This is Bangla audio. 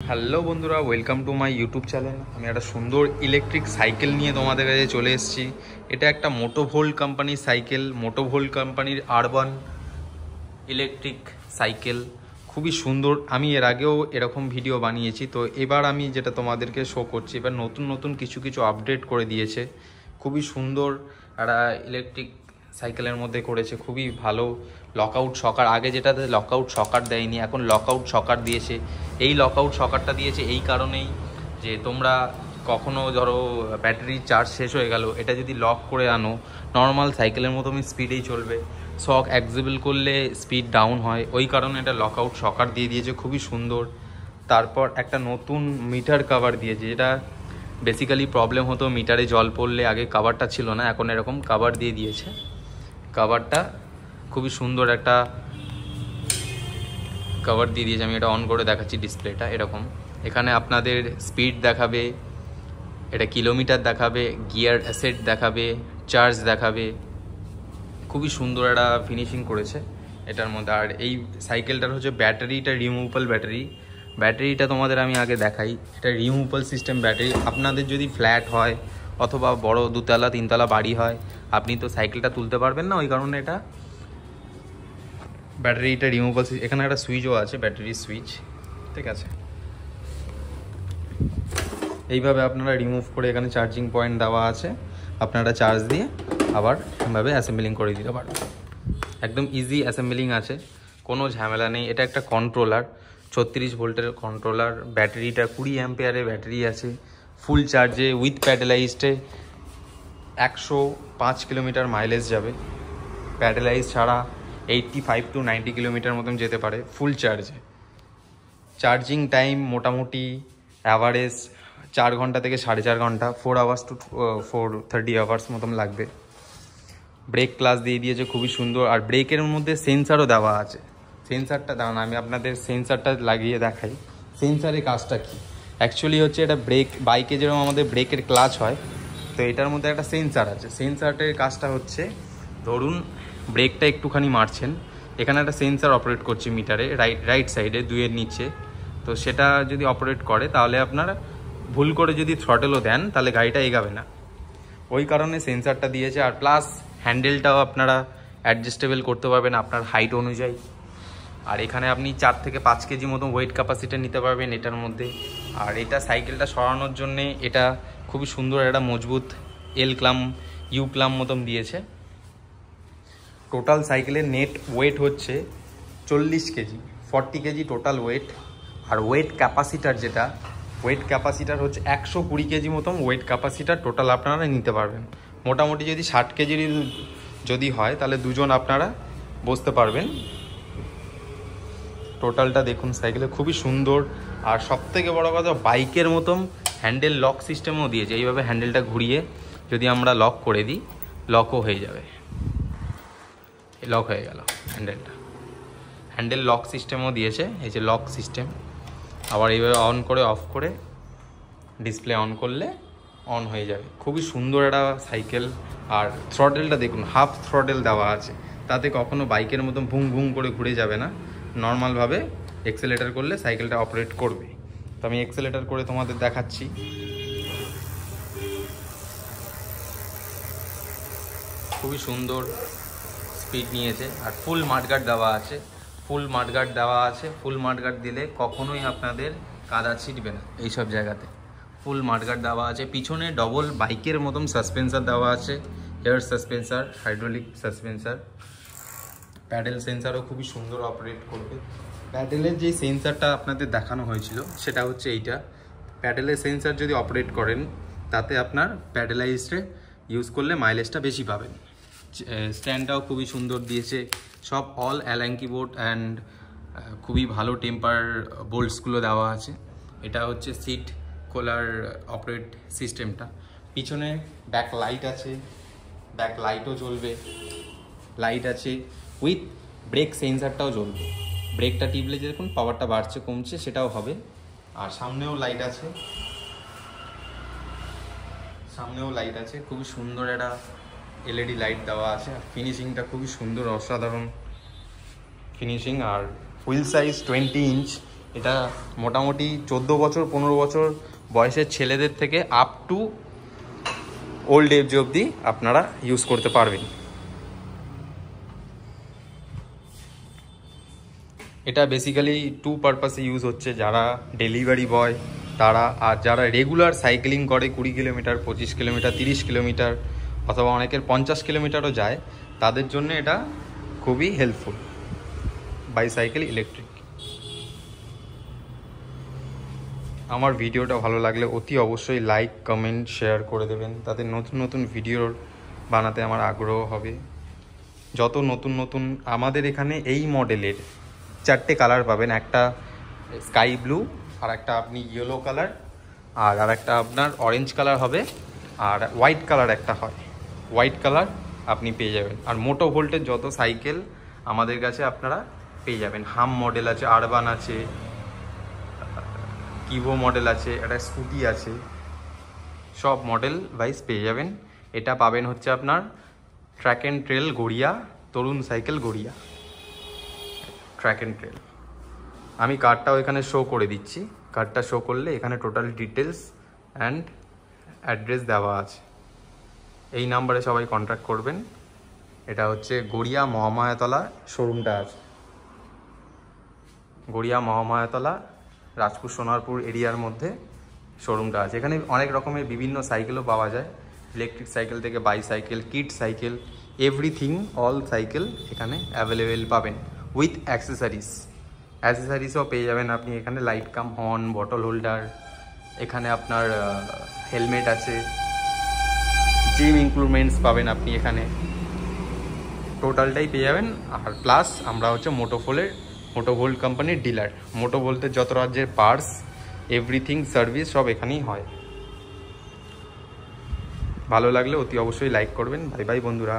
হ্যালো বন্ধুরা, welcome to my YouTube channel. আমি একটা সুন্দর ইলেকট্রিক সাইকেল নিয়ে তোমাদের কাছে চলে এসেছি। এটা একটা মোটোভোল্ট কোম্পানির সাইকেল, মোটোভোল্ট কোম্পানির আরবান ইলেকট্রিক সাইকেল। খুবই সুন্দর। আমি এর আগেও এরকম ভিডিও বানিয়েছি, তো এবার আমি যেটা তোমাদেরকে শো করছি, এবার নতুন নতুন কিছু কিছু আপডেট করে দিয়েছে। খুবই সুন্দর একটা ইলেকট্রিক সাইকেলের মধ্যে করেছে, খুবই ভালো। লকআউট শকার, আগে যেটাতে লকআউট শকার দেয়নি, এখন লকআউট শকার দিয়েছে। এই লকআউট শকারটা দিয়েছে এই কারণেই যে তোমরা কখনো ধরো ব্যাটারি চার্জ শেষ হয়ে গেল, এটা যদি লক করে আনো, নর্মাল সাইকেলের মতো স্পিডেই চলবে। শক অ্যাক্সেবল করলে স্পিড ডাউন হয়, ওই কারণে এটা লকআউট শকার দিয়ে দিয়েছে, খুবই সুন্দর। তারপর একটা নতুন মিটার কভার দিয়েছে, যেটা বেসিক্যালি প্রবলেম হতো মিটারে জল পড়লে, আগে কভারটা ছিল না, এখন এরকম কভার দিয়ে দিয়েছে। কভারটা খুবই সুন্দর একটা কভার দিয়ে দিয়েছে। আমি এটা অন করে দেখাচ্ছি, ডিসপ্লেটা এরকম। এখানে আপনাদের স্পিড দেখাবে, এটা কিলোমিটার দেখাবে, গিয়ার অ্যাসেট দেখাবে, চার্জ দেখাবে। খুবই সুন্দর একটা ফিনিশিং করেছে এটার মধ্যে। আর এই সাইকেলটার হচ্ছে ব্যাটারিটা রিমুভেবল ব্যাটারি। ব্যাটারিটা তোমাদের আমি আগে দেখাই, এটা রিমুভেবল সিস্টেম ব্যাটারি। আপনাদের যদি ফ্ল্যাট হয় অথবা বড় 2তলা 3তলা বাড়ি হয়, আপনি তো সাইকেলটা তুলতে পারবেন না, ওই কারণে এটা ব্যাটারিটা রিমুভেবল। এখানে একটা সুইচও আছে, ব্যাটারি সুইচ, ঠিক আছে। এইভাবে আপনারা রিমুভ করে, এখানে চার্জিং পয়েন্ট দেওয়া আছে, আপনারা চার্জ দিয়ে আবার এভাবে অ্যাসেম্বলিং করে দিতে পারবেন। একদম ইজি অ্যাসেম্বলিং আছে, কোনো ঝামেলা নেই। এটা একটা কন্ট্রোলার, 36 ভোল্টের কন্ট্রোলার। ব্যাটারিটা 20 অ্যাম্পিয়ারের ব্যাটারি আছে। ফুল চার্জে উইথ প্যাডেলাইজডে 105 কিলোমিটার মাইলেজ যাবে। প্যাডেলাইজ ছাড়া 85 to 90 কিলোমিটার মতন যেতে পারে ফুল চার্জে। চার্জিং টাইম মোটামুটি অ্যাভারেজ 4 ঘন্টা থেকে 4.5 ঘন্টা, 4 আওয়ার্স টু 4:30 আওয়ার্স মতন লাগবে। ব্রেক ক্লাস দিয়ে দিয়েছে, খুবই সুন্দর। আর ব্রেকের মধ্যে সেন্সারও দেওয়া আছে। সেন্সারটা দাও না, আমি আপনাদের সেন্সারটা লাগিয়ে দেখাই। সেন্সারের কাজটা কি অ্যাকচুয়ালি হচ্ছে, এটা ব্রেক, বাইকে যেরকম আমাদের ব্রেকের ক্লাচ হয়, তো এটার মধ্যে একটা সেন্সার আছে। সেন্সারটার কাজটা হচ্ছে, ধরুন ব্রেকটা একটুখানি মারছেন, এখানে একটা সেন্সার অপারেট করছে মিটারে, রাইট সাইডে 2-এর নিচে। তো সেটা যদি অপারেট করে, তাহলে আপনারা ভুল করে যদি থ্রটেলও দেন, তাহলে গাড়িটা এগাবে না, ওই কারণে সেন্সারটা দিয়েছে। আর প্লাস হ্যান্ডেলটাও আপনারা অ্যাডজাস্টেবল করতে পারবেন আপনার হাইট অনুযায়ী। আর এখানে আপনি 4 থেকে 5 কেজি মতো ওয়েট ক্যাপাসিটি নিতে পারবেন এটার মধ্যে। আর এটা সাইকেলটা সরানোর জন্যে এটা খুবই সুন্দর একটা মজবুত এল ক্লাম, ইউ ক্লাম মতন দিয়েছে। টোটাল সাইকেলের নেট ওয়েট হচ্ছে 40 কেজি, 40 কেজি টোটাল ওয়েট। আর ওয়েট ক্যাপাসিটার যেটা, ওয়েট ক্যাপাসিটার হচ্ছে 120 কেজি মতন ওয়েট ক্যাপাসিটার টোটাল আপনারা নিতে পারবেন। মোটামুটি যদি 60 কেজির যদি হয়, তাহলে দুজন আপনারা বসতে পারবেন। টোটালটা দেখুন, সাইকেলে খুবই সুন্দর। আর সবথেকে বড় কথা, বাইকের মতন হ্যান্ডেল লক সিস্টেমও দিয়েছে। এইভাবে হ্যান্ডেলটা ঘুরিয়ে যদি আমরা লক করে দিই, লকও হয়ে যাবে। লক হয়ে গেল হ্যান্ডেলটা। হ্যান্ডেল লক সিস্টেমও দিয়েছে, এই যে লক সিস্টেম। আবার এইভাবে অন করে অফ করে ডিসপ্লে অন করলে অন হয়ে যাবে। খুবই সুন্দর একটা সাইকেল। আর থ্রটেলটা দেখুন, হাফ থ্রটেল দেওয়া আছে, তাতে কখনো বাইকের মতন ভুং ভুং করে ঘুরে যাবে না। নর্মালভাবে এক্সেলেটার করলে সাইকেলটা অপারেট করবে। তো আমি এক্সেলেটার করে তোমাদের দেখাচ্ছি। খুবই সুন্দর স্পিড নিয়েছে। আর ফুল মাডগার্ড দেওয়া আছে, ফুল মাডগার্ড দেওয়া আছে। ফুল মাডগার্ড দিলে কখনোই আপনাদের কাদা ছিটবে না এইসব জায়গাতে। ফুল মাডগার্ড দেওয়া আছে। পিছনে ডবল বাইকের মতন সাসপেন্সার দেওয়া আছে, এয়ার সাসপেন্সার, হাইড্রোলিক সাসপেন্সার। প্যাডেল সেন্সারও খুবই সুন্দর অপারেট করবে। প্যাডেলের যে সেন্সারটা আপনাদের দেখানো হয়েছিল, সেটা হচ্ছে এইটা। প্যাডেলের সেন্সার যদি অপারেট করেন, তাতে আপনার প্যাডেলাইজডে ইউজ করলে মাইলেজটা বেশি পাবেন। স্ট্যান্ডটাও খুবই সুন্দর দিয়েছে, সব অল অ্যালাঙ্কি বোর্ড অ্যান্ড খুবই ভালো টেম্পার বোল্টসগুলো দেওয়া আছে। এটা হচ্ছে সিট খোলার অপারেট সিস্টেমটা। পিছনে ব্যাক লাইট আছে, ব্যাক লাইটও জ্বলবে, লাইট আছে উইথ ব্রেক সেন্সারটাও জ্বলবে। ব্রেকটা টিপলে যে দেখুন পাওয়ারটা বাড়ছে কমছে, সেটাও হবে। আর সামনেও লাইট আছে, সামনেও লাইট আছে। খুবই সুন্দর একটা এলইডি লাইট দেওয়া আছে। ফিনিশিংটা খুবই সুন্দর, অসাধারণ ফিনিশিং। আর হুইল সাইজ 20 ইঞ্চ, এটা মোটামুটি 14 বছর 15 বছর বয়সের ছেলেদের থেকে আপ টু ওল্ড এজ অবধি আপনারা ইউজ করতে পারবেন। এটা বেসিক্যালি টু পারপাসে ইউজ হচ্ছে, যারা ডেলিভারি বয় তারা, আর যারা রেগুলার সাইক্লিং করে 20 কিলোমিটার 25 কিলোমিটার 30 কিলোমিটার অথবা অনেকের 50 কিলোমিটারও যায়, তাদের জন্য এটা খুবই হেল্পফুল। Bicycle electric. আমার ভিডিওটা ভালো লাগলে অতি অবশ্যই লাইক কমেন্ট শেয়ার করে দেবেন, তাতে নতুন নতুন ভিডিও বানাতে আমার আগ্রহ হবে। যত নতুন নতুন আমাদের এখানে এই মডেলের 4টে কালার পাবেন, একটা স্কাই ব্লু, আর একটা আপনি ইয়েলো কালার, আর একটা আপনার অরেঞ্জ কালার হবে, আর হোয়াইট কালার একটা হয়, হোয়াইট কালার আপনি পেয়ে যাবেন। আর মোটো ভোল্টের যত সাইকেল আমাদের কাছে আপনারা পেয়ে যাবেন। হাম মডেল আছে, আরবান আছে, কিভো মডেল আছে, একটা স্কুটি আছে, সব মডেল ওয়াইজ পেয়ে যাবেন। এটা পাবেন হচ্ছে আপনার track and trail Garia, Tarun cycle Garia track and trail. আমি কার্ডটাও এখানে শো করে দিচ্ছি, কার্ডটা শো করলে এখানে টোটাল ডিটেলস অ্যান্ড অ্যাড্রেস দেওয়া আছে। এই নাম্বারে সবাই কন্ট্যাক্ট করবেন। এটা হচ্ছে গড়িয়া মহামায়াতলা শোরুমটা আছে, গড়িয়া মহামায়াতলা রাজপুর সোনারপুর এরিয়ার মধ্যে শোরুমটা আছে। এখানে অনেক রকমের বিভিন্ন সাইকেলও পাওয়া যায়, ইলেকট্রিক সাইকেল থেকে bicycle, kid cycle, everything all cycle এখানে অ্যাভেলেবেল পাবেন উইথ অ্যাক্সেসারিজও পেয়ে যাবেন আপনি এখানে, light cum horn, bottle holder, এখানে আপনার হেলমেট আছে, জিম ইনক্লুডমেন্টস পাবেন আপনি এখানে, টোটালটাই পেয়ে যাবেন। আর প্লাস আমরা হচ্ছে মোটোভোল্ট কোম্পানির ডিলার। মোটোভোল্টের যত রাজ্যের পার্টস এভরিথিং সার্ভিস সব এখানেই হয়। ভালো লাগলে অতি অবশ্যই লাইক করবেন। বাই বাই বন্ধুরা।